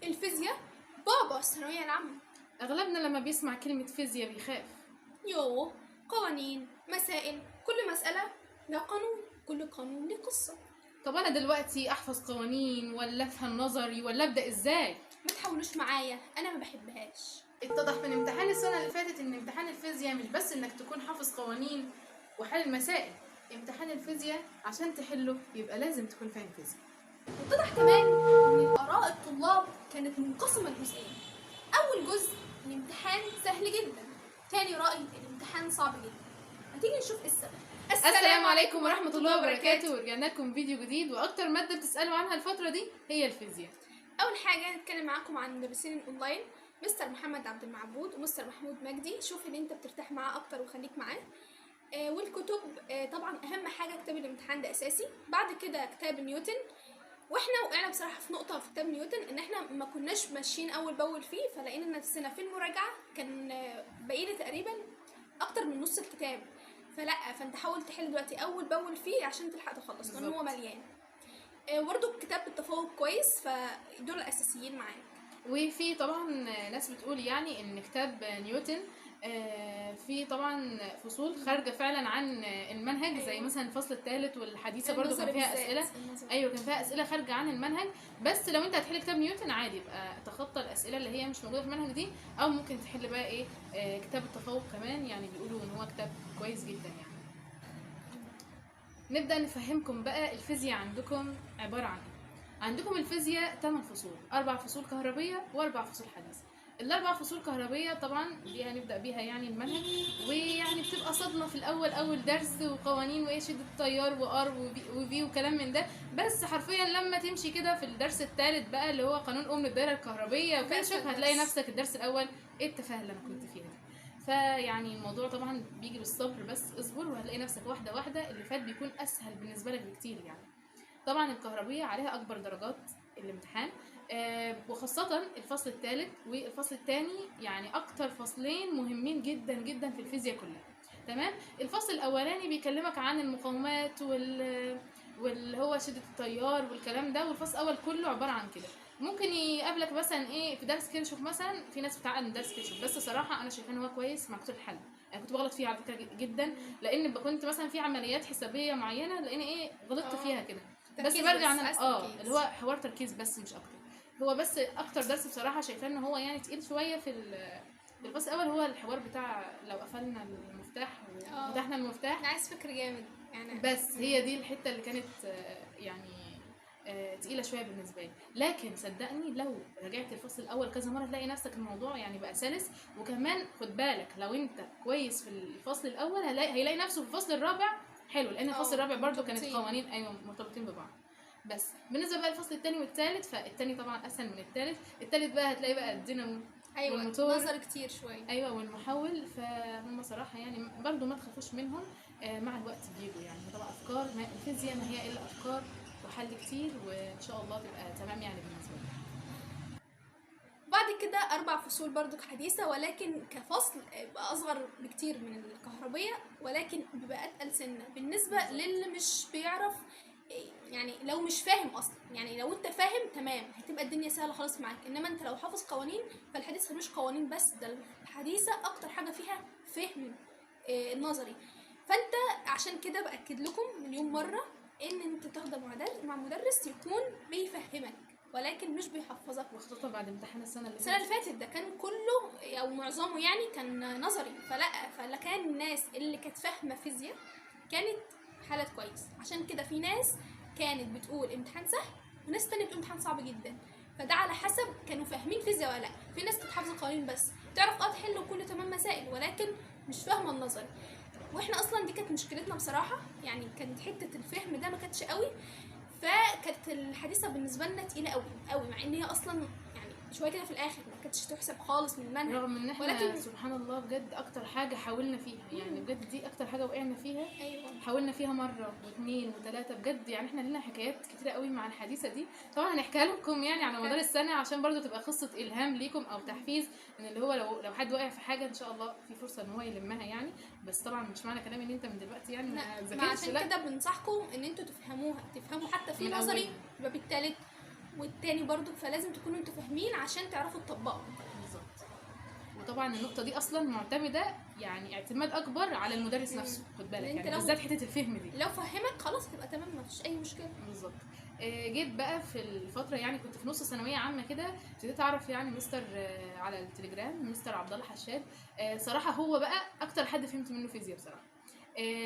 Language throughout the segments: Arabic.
الفيزياء بابا الثانوية العامة. اغلبنا لما بيسمع كلمة فيزياء بيخاف. يوه، قوانين، مسائل، كل مسألة لها قانون، كل قانون له قصة. طب انا دلوقتي احفظ قوانين ولا افهم نظري ولا ابدا ازاي؟ ما تحاولوش معايا، انا ما بحبهاش. اتضح من امتحان السنة اللي فاتت ان امتحان الفيزياء مش بس انك تكون حافظ قوانين وحل المسائل. امتحان الفيزياء عشان تحله يبقى لازم تكون فاهم فيزياء. واتضح كمان ان اراء الطلاب كانت منقسمة لجزئين. اول جزء الامتحان سهل جدا، تاني رأي الامتحان صعب جدا. هتيجي نشوف ايه السبب. السلام عليكم ورحمة الله وبركاته، ورجعنا لكم فيديو جديد، واكتر مادة بتسألوا عنها الفترة دي هي الفيزياء. اول حاجة هنتكلم معاكم عن مدرسين الاونلاين، مستر محمد عبد المعبود ومستر محمود مجدي. شوف اللي انت بترتاح معاه اكتر وخليك معاه. والكتب، طبعا اهم حاجة كتاب الامتحان ده اساسي، بعد كده كتاب نيوتن. واحنا وقعنا بصراحة في نقطة في كتاب نيوتن ان احنا ما كناش ماشيين اول باول فيه، فلقينا نفسنا في المراجعة كان بقينا تقريبا اكتر من نص الكتاب. فانت حاول تحل دلوقتي اول باول فيه عشان تلحق تخلص لان هو مليان. برضو الكتاب بالتفوق كويس، فدول الاساسيين معاك. وفي طبعا ناس بتقول يعني ان كتاب نيوتن في طبعا فصول خارجه فعلا عن المنهج، زي مثلا الفصل الثالث والحديثه برضو كان فيها اسئله. ايوه كان فيها اسئله خارجه عن المنهج، بس لو انت هتحل كتاب نيوتن عادي يبقى تخطى الاسئله اللي هي مش موجوده في المنهج دي، او ممكن تحل بقى ايه كتاب التفوق كمان، يعني بيقولوا ان هو كتاب كويس جدا يعني. نبدا نفهمكم بقى الفيزياء عندكم عباره عن ايه. عندكم الفيزياء 8 فصول، 4 فصول كهربيه و4 فصول حديثه. الاربع فصول كهربيه طبعا دي هنبدا بيها يعني المنهج، ويعني بتبقى صدمه في الاول، اول درس وقوانين وايه شده التيار وار وفي وكلام من ده، بس حرفيا لما تمشي كده في الدرس الثالث بقى اللي هو قانون اوم الدايره الكهربيه وكده، شوف هتلاقي نفسك الدرس الاول ايه التفاهه اللي انا كنت فيها دي. فيعني الموضوع طبعا بيجي بالصبر، بس اصبر وهتلاقي نفسك واحده واحده اللي فات بيكون اسهل بالنسبه لك بكتير يعني. طبعا الكهربية عليها أكبر درجات الامتحان، وخاصة الفصل الثالث والفصل الثاني، يعني أكتر فصلين مهمين جدا جدا في الفيزياء كلها. تمام. الفصل الأولاني بيكلمك عن المقاومات واللي هو شدة التيار والكلام ده، والفصل الأول كله عبارة عن كده. ممكن يقابلك مثلا ايه في درس كيرشوف مثلا، في ناس بتعقد من درس كيرشوف، بس صراحه انا شايفاه ان هو كويس مع كتب الحل. انا كنت بغلط فيه على فكره جدا، لان كنت مثلا في عمليات حسابيه معينه لان ايه غلطت فيها كده، بس برجع انا اللي هو حوار تركيز بس مش اكتر. هو بس اكتر درس بصراحه شايفاه ان هو يعني تقيل شويه في الفصل الاول، هو الحوار بتاع لو قفلنا المفتاح وفتحنا المفتاح. انا عايز فكر جامد يعني، بس هي دي الحته اللي كانت يعني تقيله شويه بالنسبه لي. لكن صدقني لو رجعت الفصل الاول كذا مره تلاقي نفسك الموضوع يعني بقى سلس. وكمان خد بالك لو انت كويس في الفصل الاول هيلاقي نفسه في الفصل الرابع حلو، لان الفصل الرابع برضو كانت قوانين ايوه مرتبطين ببعض. بس بالنسبه بقى للفصل الثاني والثالث، فالثاني طبعا اسهل من الثالث بقى هتلاقي بقى الدينامو والموتور نظر كتير شويه، ايوه والمحول. فهم صراحه يعني برضو ما تخافوش منهم، مع الوقت بيجوا يعني. طبعا افكار الفيزياء ما هي الا افكار وحل كتير، وان شاء الله تبقى تمام يعني بالنسبه لك. بعد كده 4 فصول برضو حديثة، ولكن كفصل بقى أصغر بكتير من الكهربية، ولكن بيبقى أتقل سنة بالنسبة للي مش بيعرف. يعني لو مش فاهم أصلا، يعني لو أنت فاهم تمام هتبقى الدنيا سهلة خالص معاك، إنما أنت لو حافظ قوانين فالحديثة مش قوانين بس، ده الحديثة أكتر حاجة فيها فهم النظري. فأنت عشان كده بأكد لكم مليون مرة إن أنت تاخد مع مدرس يكون بيفهمك ولكن مش بيحفظك، وخصوصا بعد امتحان السنه اللي فاتت ده كان كله او معظمه يعني كان نظري. فلا كان الناس اللي كانت فاهمه فيزياء كانت حالات كويس، عشان كده في ناس كانت بتقول امتحان سهل وناس تانية بتقول امتحان صعب جدا، فده على حسب كانوا فاهمين فيزياء ولا لا. في ناس كانت حافظه قوانين بس تعرف تحل كل تمام مسائل، ولكن مش فاهمه النظري. واحنا اصلا دي كانت مشكلتنا بصراحه، يعني كانت حته الفهم ده ما كانتش قوي، فكانت الحديثه بالنسبه لنا تقيله قوي قوي، مع ان هي اصلا يعني شويه كده في الاخر ما كانتش تحسب خالص من المنهج، رغم ان احنا ولكن سبحان الله بجد اكتر حاجه حاولنا فيها يعني بجد دي اكتر حاجه وقعنا فيها. ايوه حاولنا فيها مره واثنين وثلاثه بجد، يعني احنا لنا حكايات كتيره قوي مع الحديثه دي، طبعا هنحكيها لكم يعني على مدار السنه عشان برضو تبقى قصه الهام ليكم او تحفيز، ان اللي هو لو حد واقع في حاجه ان شاء الله في فرصه ان هو يلمها يعني. بس طبعا مش معنى كلامي ان انت من دلوقتي يعني ما عشان كده بنصحكم ان انتوا تفهموا حتى في نظري يبقى بالتالت والتاني برضو، فلازم تكونوا انتوا فاهمين عشان تعرفوا تطبقوا. بالظبط. وطبعا النقطه دي اصلا معتمده يعني اعتماد اكبر على المدرس نفسه، خد بالك انت يعني لو- بالذات حته الفهم دي. لو فهمك خلاص تبقى تمام، مفيش اي مشكله. بالظبط. جيت بقى في الفتره يعني كنت في نص ثانويه عامه كده، ابتديت اعرف يعني مستر على التليجرام، مستر عبد الله حشاد. صراحه هو بقى اكتر حد فهمت منه فيزياء بصراحه.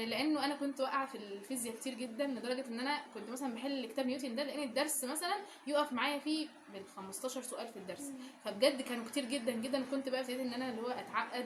لانه انا كنت واقعه في الفيزياء كتير جدا، لدرجه ان انا كنت مثلا بحل كتاب نيوتن ده، لان الدرس مثلا يقف معايا فيه بال 15 سؤال في الدرس، فبجد كانوا كتير جدا جدا. وكنت بقى ابتديت ان انا اللي هو اتعقد،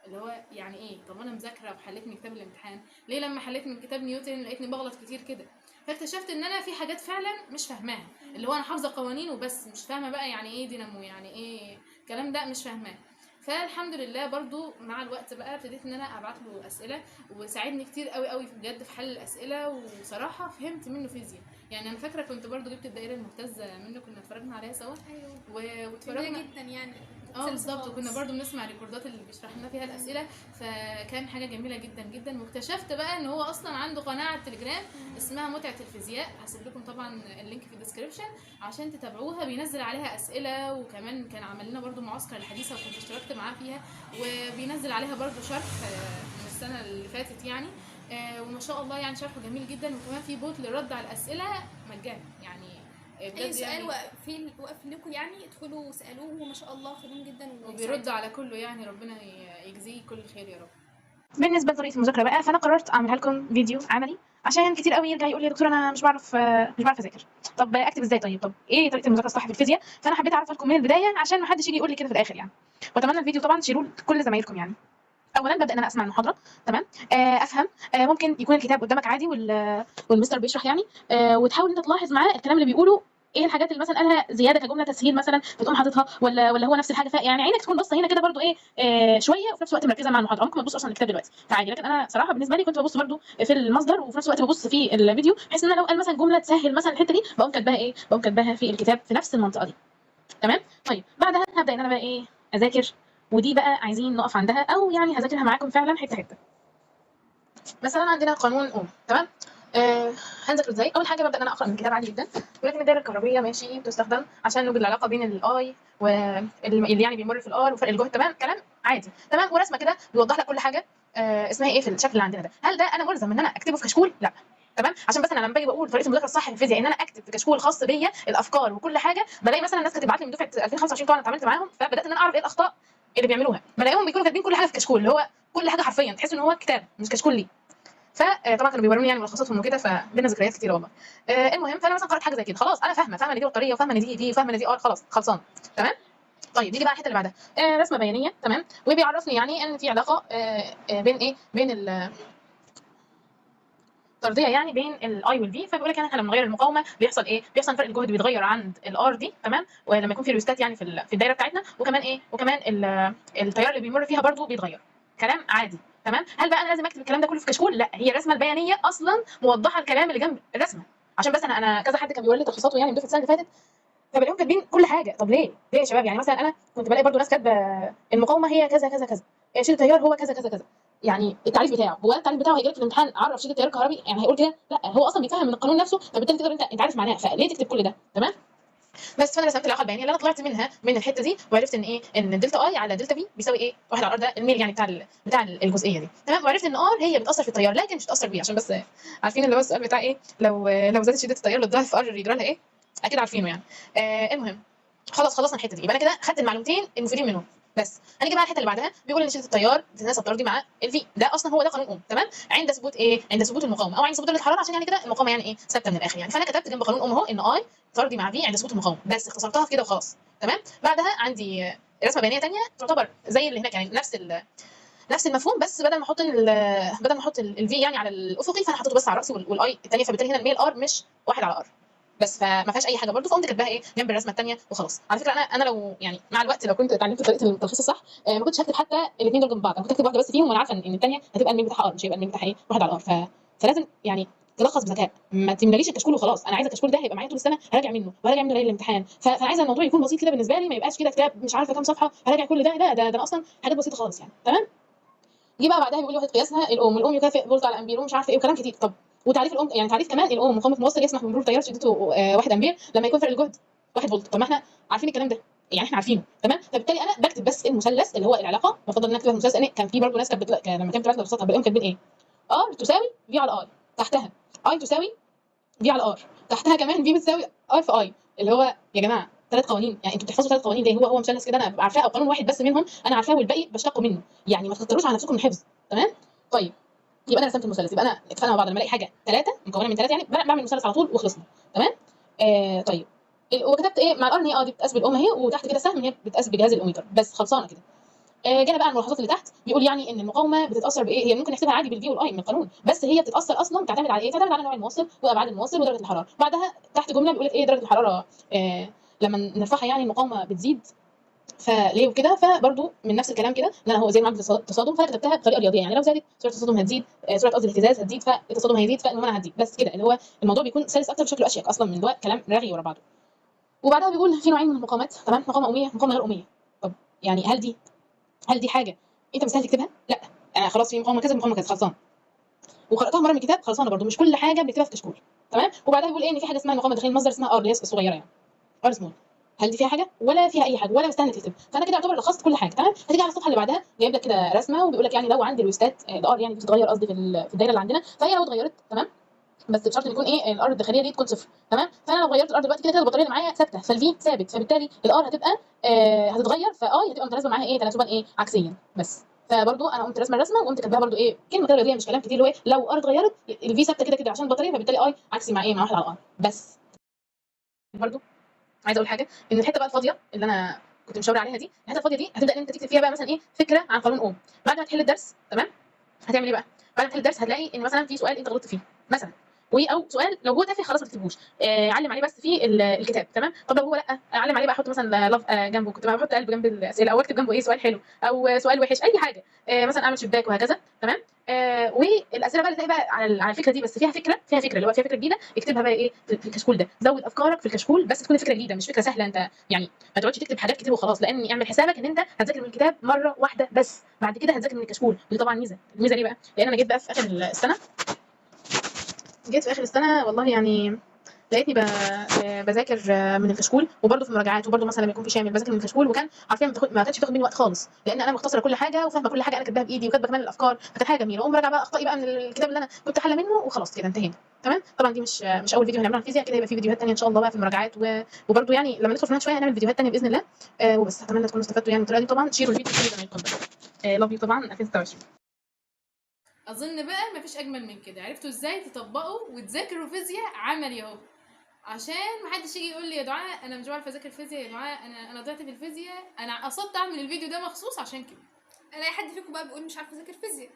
واللي هو يعني ايه، طب انا مذاكره وحليت من كتاب الامتحان، ليه لما حليت من كتاب نيوتن لقيتني بغلط كتير كده؟ فاكتشفت ان انا في حاجات فعلا مش فاهماها، اللي هو انا حافظه قوانين وبس، مش فاهمه بقى يعني ايه دينامو، يعني ايه الكلام ده، مش فاهماه. فالحمد لله برضو مع الوقت بقى ابتديت ان انا ابعت له اسئله، وساعدني كتير قوي قوي بجد في حل الاسئله، وصراحه فهمت منه فيزياء. يعني انا فاكره كنت برضو جبت الدائره المهتزه منه، كنا اتفرجنا عليها سوا. ايوه واتفرجنا جدا يعني. بالظبط. وكنا برضو بنسمع ريكوردات اللي بيشرح لنا فيها الاسئله، فكان حاجه جميله جدا جدا. واكتشفت بقى ان هو اصلا عنده قناه على التليجرام اسمها متعه الفيزياء، هسيب لكم طبعا اللينك في الديسكربشن عشان تتابعوها، بينزل عليها اسئله، وكمان كان عمل لنا برضو معسكر الحديثه وكنت اشتركت معاه فيها، وبينزل عليها برضو شرح من السنه اللي فاتت يعني. وما شاء الله يعني شرحه جميل جدا، وكمان في بوت للرد على الاسئله مجانا يعني. بجد اي سؤال يعني واقف لكم يعني ادخلوا واسالوه، وما شاء الله خدوم جدا وبيرد على كله يعني، ربنا يجزيه كل خير يا رب. بالنسبه لطريقه المذاكره بقى، فانا قررت اعملها لكم فيديو عملي، عشان كتير قوي يرجع يقول لي يا دكتور انا مش بعرف اذاكر. طب اكتب ازاي؟ طب ايه طريقه المذاكره الصح في الفيزياء؟ فانا حبيت اعرفها لكم من البدايه عشان ما حدش يجي يقول لي كده في الاخر يعني. واتمنى الفيديو طبعا تشيروه لكل زمايلكم يعني. اولا ببدا ان انا اسمع المحاضره، تمام، افهم. ممكن يكون الكتاب قدامك عادي والمستر بيشرح يعني، وتحاول انت تلاحظ معاه الكلام اللي بيقوله، ايه الحاجات اللي مثلا قالها زياده كجمله تسهيل مثلا فتقوم حاططها، ولا هو نفس الحاجه. يعني عينك تكون باصه هنا كده برضو ايه، شويه، وفي نفس الوقت مركزه مع المحاضره. ممكن ما تبص اصلا الكتاب دلوقتي فعادي، لكن انا صراحه بالنسبه لي كنت ببص برضو في المصدر، وفي نفس الوقت ببص في الفيديو، بحيث ان انا لو قال مثلا جمله تسهل مثلا الحته دي بقوم كاتباها في الكتاب في نفس المنطقه دي. تمام. طيب بعدها هبدا ان انا بقى ايه، اذاكر. ودي بقى عايزين نقف عندها، او يعني هذاكرها معاكم فعلا حته حته. مثلا عندنا قانون اوم، تمام. هنذاكره ازاي؟ اول حاجه ببدا ان انا اقرا من الكتاب عادي جدا، ولكن الدايره الكهربيه ماشي بتستخدم عشان نوجد العلاقه بين الاي واللي يعني بيمر في الار وفرق الجهد، تمام، كلام عادي، تمام. ورسمه كده بيوضح لك كل حاجه اسمها ايه في الشكل اللي عندنا ده. هل ده انا ملزم ان انا اكتبه في كشكول؟ لا، تمام. عشان بس انا لما باجي بقول طريقه المذاكره الصح في الفيزياء ان انا اكتب في كشكول خاص بيا الافكار وكل حاجه، بلاقي مثلا ناس كانت بتبعت لي من دفعه 2025 طبعا اتعاملت معاهم، فبدات ان انا اعرف ايه الاخطاء اللي بيعملوها. بلاقيهم بيكونوا كاتبين كل حاجه في كشكول، اللي هو كل حاجه حرفيا تحس ان هو كتاب مش كشكول ليه. فطبعا كانوا بيوروني يعني ملخصاتهم وكده، فبينا ذكريات كتيره والله. المهم، فانا مثلا قرات حاجه زي كده، خلاص انا فاهمه ان دي بطاريه، وفاهمه ان دي وفاهمه ان دي خلاص خلصان، تمام. طيب نيجي بقى الحته اللي بعدها، رسمه بيانيه، تمام، وبيعرفني يعني ان في علاقه بين ايه، بين طرديه يعني بين الاي والفي. فبيقول لك يعني احنا لما نغير المقاومه بيحصل ايه؟ بيحصل فرق الجهد بيتغير عند الار دي، تمام، ولما يكون في ريوستات يعني في الدايره بتاعتنا، وكمان ايه، وكمان التيار اللي بيمر فيها برضو بيتغير. كلام عادي، تمام. هل بقى انا لازم اكتب الكلام ده كله في كشكول؟ لا، هي الرسمه البيانيه اصلا موضحه الكلام اللي جنب الرسمه. عشان بس انا كذا حد كان بيقول لي تلخيصاته يعني من دفعه السنه اللي فاتت، فبلاقيهم كاتبين كل حاجه. طب ليه يا شباب؟ يعني مثلا انا كنت بلاقي برضو ناس كاتبه المقاومه هي كذا كذا كذا، شيل التيار هو كذا كذا كذا. يعني التعريف بتاعه، هو التعريف بتاعه هيجي لك في الامتحان عرف شيل التيار الكهربي؟ يعني هيقول كده؟ لا، هو اصلا بيفهم من القانون نفسه، فبالتالي تقدر انت عارف معناه، فليه تكتب كل ده؟ تمام. بس فانا رسمت العلاقه البيانيه اللي انا طلعت منها من الحته دي، وعرفت ان ايه، ان دلتا اي على دلتا بي بيساوي ايه، 1 على ار، ده الميل يعني بتاع الجزئيه دي، تمام. وعرفت ان ار هي بتاثر في التيار لكن مش بتاثر بيه، عشان بس عارفين اللي هو السؤال بتاع ايه، لو زادت شده التيار للضعف ار يجرى لها ايه، اكيد عارفينه يعني. المهم، خلصنا الحته دي، يبقى انا كده خدت المعلومتين المفيدين منهم. بس هنيجي بقى الحته اللي بعدها، بيقول ان شده التيار تتناسب طردي مع الفي، ده اصلا هو ده قانون اوم، تمام، عند ثبوت ايه، عند ثبوت المقاومه او عند ثبوت درجه الحراره، عشان يعني كده المقاومه يعني ايه، ثابته من الاخر يعني. فانا كتبت جنب قانون اوم اهو ان اي طردي مع في عند ثبوت المقاومه، بس اختصرتها في كده وخلاص، تمام. بعدها عندي رسمه بيانيه ثانيه تعتبر زي اللي هناك يعني، نفس المفهوم، بس بدل ما احط الفي يعني على الافقي، فانا حطيته بس على الراسي والاي الثانيه، فبالتالي هنا الميل ار مش 1 على ار بس، فما فيهاش اي حاجه برده، فقمت كاتباها ايه جنب الرسمه الثانيه وخلاص. على فكره انا لو يعني مع الوقت لو كنت اتعلمت طريقه التلخيص الصح، ما كنتش هكتب حتى الاثنين دول جنب بعض، انا كنت هكتب واحده بس فيهم، وانا عارفه ان الثانيه هتبقى الميل بتاعها ار، مش هيبقى الميل بتاعها ايه 1 على ار. فلازم يعني تلخص بذكاء، ما تملاليش الكشكول وخلاص. انا عايزه الكشكول ده هيبقى معايا طول السنه، هراجع منه وهراجع منه ليله الامتحان، فانا عايزه الموضوع يكون بسيط كده بالنسبه لي، ما يبقاش كده كتاب مش عارفه كام صفحه هراجع كل ده. لا، ده انا اصلا حاجات بسيطه خالص يعني، تمام. جه بقى بعدها بيقول لي وحده قياسها الاوم، والاوم يكافئ فولت على امبير، ومش عارفه ايه وكلام كتير. طب وتعريف الام يعني تعريف كمان الام مقاومه موصل يسمح بمرور تيار شدته 1 امبير لما يكون فرق الجهد 1 فولت. طب ما احنا عارفين الكلام ده، يعني احنا عارفينه تمام. فبالتالي انا بكتب بس المثلث اللي هو العلاقه، بفضل ان انا اكتبها المثلث لان كان في برضه ناس كانت لما كانت بتبعت لابسطها بالام كاتبين ايه؟ ار تساوي في على اي، تحتها اي تساوي في على ار، تحتها كمان في بتساوي اي في اي. اللي هو يا جماعه 3 قوانين، يعني انتوا بتحفظوا 3 قوانين ليه؟ هو مثلث كده انا ببقى عارفاه، او قانون واحد بس منهم انا عارفاه والباقي بشتقه منه، يعني ما تكتروش على نفسكم من الحفظ تمام. طيب يبقى انا رسمت المثلث، يبقى انا اتفقنا مع بعض لما الاقي حاجه 3 مكونه من 3 يعني بعمل مثلث على طول وخلصنا تمام. طيب وكتبت ايه مع الار ان هي دي بتقاس بالام اهي، وتحت كده سهم ان هي بتقاس بجهاز الاوميتر بس، خلصانه كده. جانا بقى الملاحظات اللي تحت، بيقول يعني ان المقاومه بتتاثر بايه؟ هي ممكن نحسبها عادي بالفي والاي من القانون، بس هي بتتاثر اصلا بتعتمد على ايه؟ بتعتمد على نوع الموصل وابعاد الموصل ودرجه الحراره. بعدها تحت جمله بيقول لك ايه درجه الحراره لما نرفعها يعني المقاومه بتزيد، فليه وكده. فبرضو من نفس الكلام كده ان انا هو زي معادله التصادم، فانا كتبتها بطريقه رياضيه، يعني لو زادت سرعه التصادم هتزيد، سرعه قصدي الاهتزاز هتزيد، فالتصادم هيزيد، فالمومنت هتزيد، بس كده. اللي هو الموضوع بيكون سلس اكتر بشكل اشيك اصلا من ده كلام رغي ورا بعضه. وبعدها بيقول في نوعين من المقاومات تمام، مقاومه اميه مقاومه غير اميه. طب يعني هل دي حاجه انت مستاهل تكتبها؟ لا، انا خلاص في مقاومه كذا مقاومه كذا خلصان، وقراتها مره من الكتاب خلصانه برضو، مش كل حاجه بنكتبها في كشكول تمام. وبعدها بيقول ايه ان في حاجه اسمها المقاومه داخليه المصدر اسمها ار اللي هي الصغيره يعني ار سمول. هل دي فيها حاجه ولا فيها اي حاجه ولا مستني تكتب؟ فانا كده اعتبر لخصت كل حاجه تمام. هتيجي على الصفحه اللي بعدها جايب لك كده رسمه وبيقول لك يعني لو عندي الويستات الار يعني بتتغير قصدي في الدايره اللي عندنا، فهي لو اتغيرت تمام، بس بشرط ان يكون ايه الار الداخليه دي تكون صفر تمام. فانا لو غيرت الار دلوقتي كده كده البطاريه اللي معايا ثابته، فالفي ثابت، فبالتالي الار هتبقى هتتغير، فاي هتبقى متناسبه معاها ايه تناسبا ايه عكسيا بس. فبرضو انا قمت رسمه الرسمه وقمت كاتباها برضو ايه كلمه كده رياضيه مش كلام كتير، اللي هو إيه؟ لو ار اتغيرت الفي ثابته كده كده عشان البطاريه، فبالتالي اي عكسي مع ايه مع واحد على ار بس. برضو عايزه اقول حاجه ان الحته بقى الفاضيه اللي انا كنت مشاوره عليها دي، الحته الفاضيه دي هتبدا ان انت تكتب فيها بقى مثلا ايه فكره عن قانون اوم. بعد ما تحل الدرس تمام هتعمل ايه بقى؟ بعد ما تحل الدرس هتلاقي ان مثلا في سؤال انت غلطت فيه مثلا، او سؤال لو هو تافه خلاص ما تكتبوش، علم عليه بس في الكتاب تمام. طب لو هو لا علم عليه بقى احط مثلا لاف جنبه، كنت بقى بحط قلب جنب الاسئله، او اكتب جنبه ايه سؤال حلو او سؤال وحش اي حاجه، مثلا اعمل شباك وهكذا تمام. والاسئله بقى اللي تلاقي بقى على الفكره دي بس فيها فكره اللي هو فيها فكره جديده، اكتبها بقى ايه في الكشكول ده، زود افكارك في الكشكول بس تكون الفكره جديده مش فكره سهله انت يعني، ما تقعدش تكتب حاجات كتير وخلاص، لان اعمل حسابك ان انت هتذاكر من الكتاب مره واحده بس، بعد كده هتذاكر من الكشكول. ودي طبعا الميزه ليه بقى؟ لان انا جيت بقى في اخر السنه، والله يعني لقيتني بذاكر من الكشكول، وبرده في المراجعات، وبرده مثلا لما يكون في شامل بذاكر من الكشكول، وكان حرفيا ما كانش بتاخد مني وقت خالص، لان انا مختصره كل حاجه وفاهمه كل حاجه انا كاتباها بايدي وكاتبه كمان الافكار، فكانت حاجه جميله. ومراجعه بقى اخطائي بقى من الكتاب اللي انا كنت حله منه، وخلاص كده انتهينا تمام. طبعا دي مش اول فيديو هنعمله عن الفيزياء، كده يبقى في فيديوهات ثانيه ان شاء الله بقى في المراجعات وبرده يعني لما ندخل في شويه هنعمل فيديوهات ثانيه باذن الله. وبس اتمنى تكونوا استفدتوا يعني بالطريقه دي. طبعا شيروا الفيديو كل زمايلكم بقى. لاف يو طبعا 2026. اظن بقى مفيش اجمل من كده، عرفتوا ازاي تطبقوا وتذاكروا فيزياء عملي اهو، عشان محدش يجي يقول لي يا دعاء انا مش بعرف اذاكر فيزياء، يا دعاء انا ضعت في الفيزياء. انا قصدت اعمل الفيديو ده مخصوص عشان كده. الاقي حد فيكم بقى بيقول مش عارفه اذاكر فيزياء.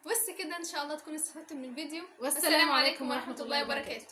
بس كده ان شاء الله تكونوا استفدتوا من الفيديو. والسلام عليكم ورحمه الله وبركاته.